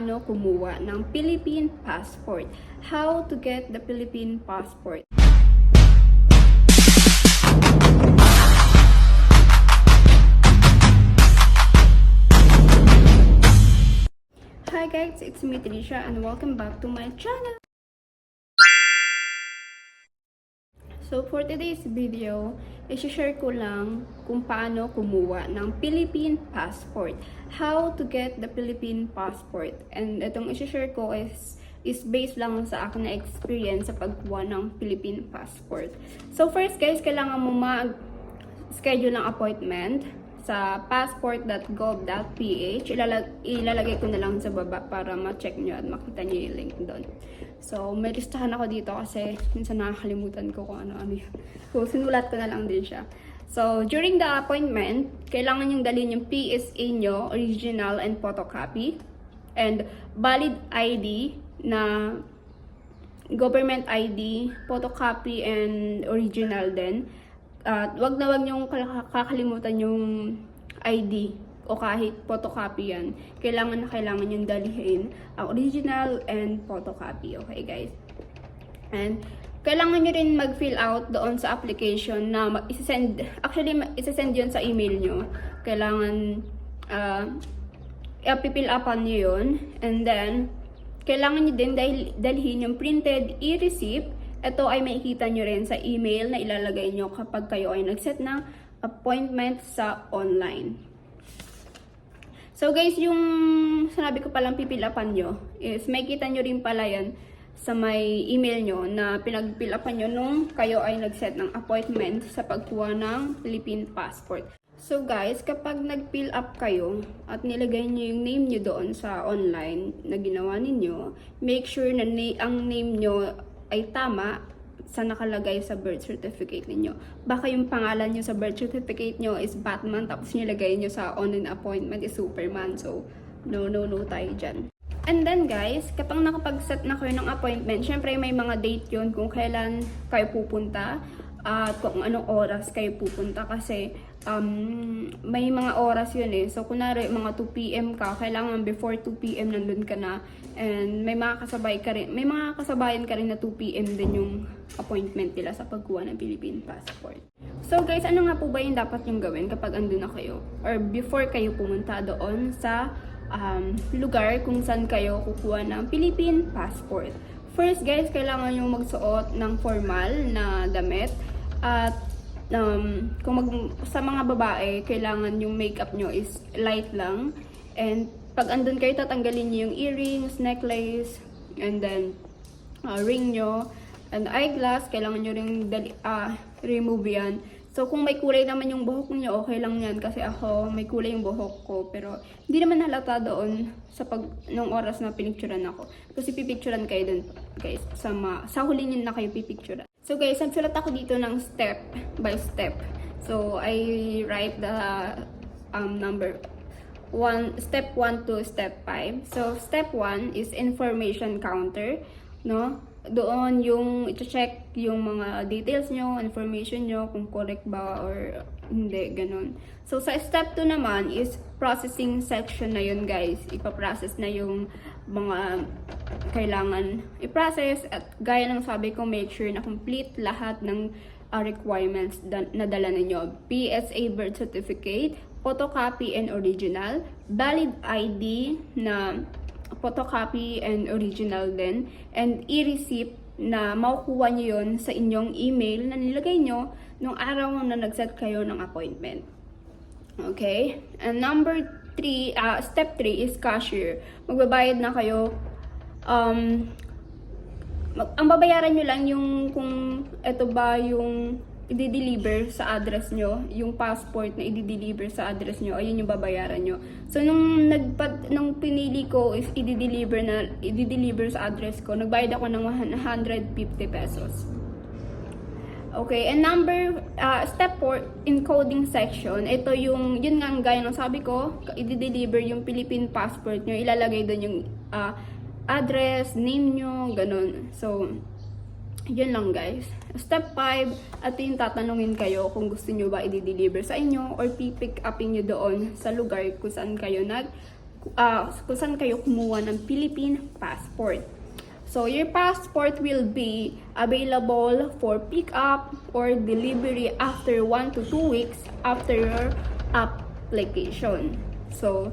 paano kumuha ng Philippine passport. How to get the Philippine passport. Hi guys, it's me Trisha and welcome back to my channel. So for today's video, i-share ko lang kung paano kumuha ng Philippine passport. How to get the Philippine passport. And itong i-share ko is based lang sa akin na experience sa pagkuha ng Philippine passport. So first guys, kailangan mo mag-schedule ng appointment sa passport.gov.ph. Ilalagay ko na lang sa baba para ma-check nyo at makita nyo yung link doon. So, may listahan ako dito kasi minsan nakakalimutan ko kung ano-ano yun. So, sinulat ko na lang din siya. So, during the appointment, kailangan yung dalhin yung PSA nyo, original and photocopy, and valid ID na government ID, photocopy and original din. At wag na wag niyong kakalimutan yung ID o kahit photocopy yan. Kailangan yung dalhin ang original and photocopy. Okay guys? And kailangan nyo rin mag-fill out doon sa application na isasend yun sa email nyo. Kailangan i-fill upan nyo yun. And then, kailangan nyo din dalhin yung printed e-receipt. Ito ay makikita nyo rin sa email na ilalagay nyo kapag kayo ay nag-set ng appointment sa online. So guys, yung sinabi ko palang pipilapan nyo is makikita nyo rin pala yan sa may email nyo na pinagpilapan nyo nung kayo ay nag-set ng appointment sa pagkuha ng Philippine passport. So guys, kapag nag-fill up kayo at nilagay nyo yung name nyo doon sa online na ginawa ninyo, make sure na ang name nyo ay tama sa nakalagay sa birth certificate ninyo. Baka yung pangalan nyo sa birth certificate nyo is Batman tapos nilagay nyo sa online appointment is Superman. So, no tayo dyan. And then guys, kapag nakapag-set na kayo ng appointment, syempre may mga date yun kung kailan kayo pupunta at kung anong oras kayo pupunta kasi may mga oras yun eh. So, kunwari mga 2 PM ka, kailangan before 2 PM nandun ka na. And may mga kasabayan ka rin na 2 PM din yung appointment nila sa pagkuha ng Philippine passport. So guys, ano nga po ba yung dapat yung gawin kapag andun na kayo? Or before kayo pumunta doon sa lugar kung saan kayo kukuha ng Philippine passport. First guys, kailangan yung magsuot ng formal na damit. At sa mga babae, kailangan yung makeup nyo is light lang. And pag andun kayo, tatanggalin nyo yung earrings, necklace, and then ring nyo, and eyeglass, kailangan nyo ring remove yan. So kung may kulay naman yung buhok nyo, okay lang yan. Kasi ako, may kulay yung buhok ko, pero hindi naman halata doon nung oras na pinicturean ako. Kasi pipicturean kayo dun, guys. Sa huli nyo na kayo pipicturean. So guys, nagsulat ako dito ng step by step. So I write the step 1 to step 5. So step 1 is information counter, no? Doon yung i-check yung mga details nyo, information nyo, kung correct ba or hindi, ganun. So sa step 2 naman is processing section na yun guys. Ipaprocess na yung mga kailangan i-process at gaya ng sabi ko, make sure na complete lahat ng requirements na dala ninyo. PSA birth certificate, photocopy and original, valid ID na photocopy and original din, and e-receipt na makukuha nyo yun sa inyong email na nilagay nyo nung araw na nag-set kayo ng appointment. Okay? And step 3 is cashier. Magbabayad na kayo. Ang babayaran nyo lang yung kung ito ba yung i-deliver sa address nyo, yung passport na i-deliver sa address nyo, ayun yung babayaran nyo. So nung pinili ko is i-deliver sa address ko, nagbayad ako ng 150 pesos. Okay, and step 4, encoding section. Ito yun nga gaya ng sabi ko, i-deliver yung Philippine passport nyo, ilalagay doon yung address, name nyo, ganun. So, yun lang guys. Step 5, at yung tatanungin kayo kung gusto nyo ba i-deliver sa inyo or pipick upin nyo doon sa lugar kung saan kayo kung saan kayo kumuha ng Philippine passport. So, your passport will be available for pick-up or delivery after 1 to 2 weeks after your application. So,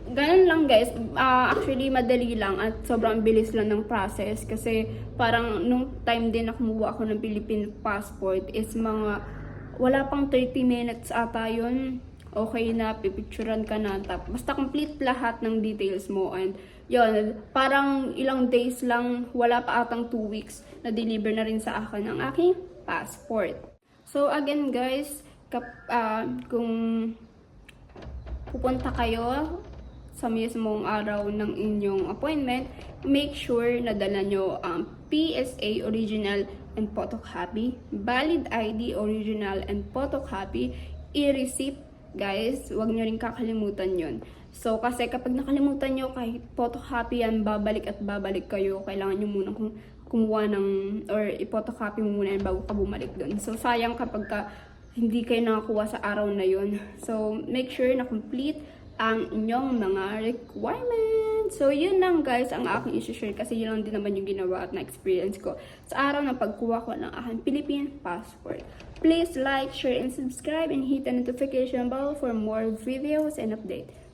ganun lang guys. Actually, madali lang at sobrang bilis lang ng process kasi parang nung time din na kumuha ako ng Philippine passport is mga wala pang 30 minutes ata yun. Okay na, pipicturan ka na. Basta complete lahat ng details mo. And yun, parang ilang days lang, wala pa atang 2 weeks, na-deliver na rin sa akin ang aking passport. So again guys, kung pupunta kayo sa mismong araw ng inyong appointment, make sure na dala nyo ang PSA original and photocopy, valid ID original and photocopy, e-receipt. Guys, huwag nyo rin kakalimutan yun. So, kasi kapag nakalimutan nyo, kahit photocopy yan, babalik at babalik kayo. Kailangan nyo muna kumuha ng, or i-photocopy mo muna yan bago ka bumalik dun. So, sayang kapag hindi kayo nakakuha sa araw na yun. So, make sure na complete ang inyong mga requirements. So, yun lang guys ang aking isi-share kasi yun lang din naman yung ginawa at na-experience ko sa araw ng pagkuha ko ng aking Philippine passport. Please like, share, and subscribe and hit the notification bell for more videos and updates.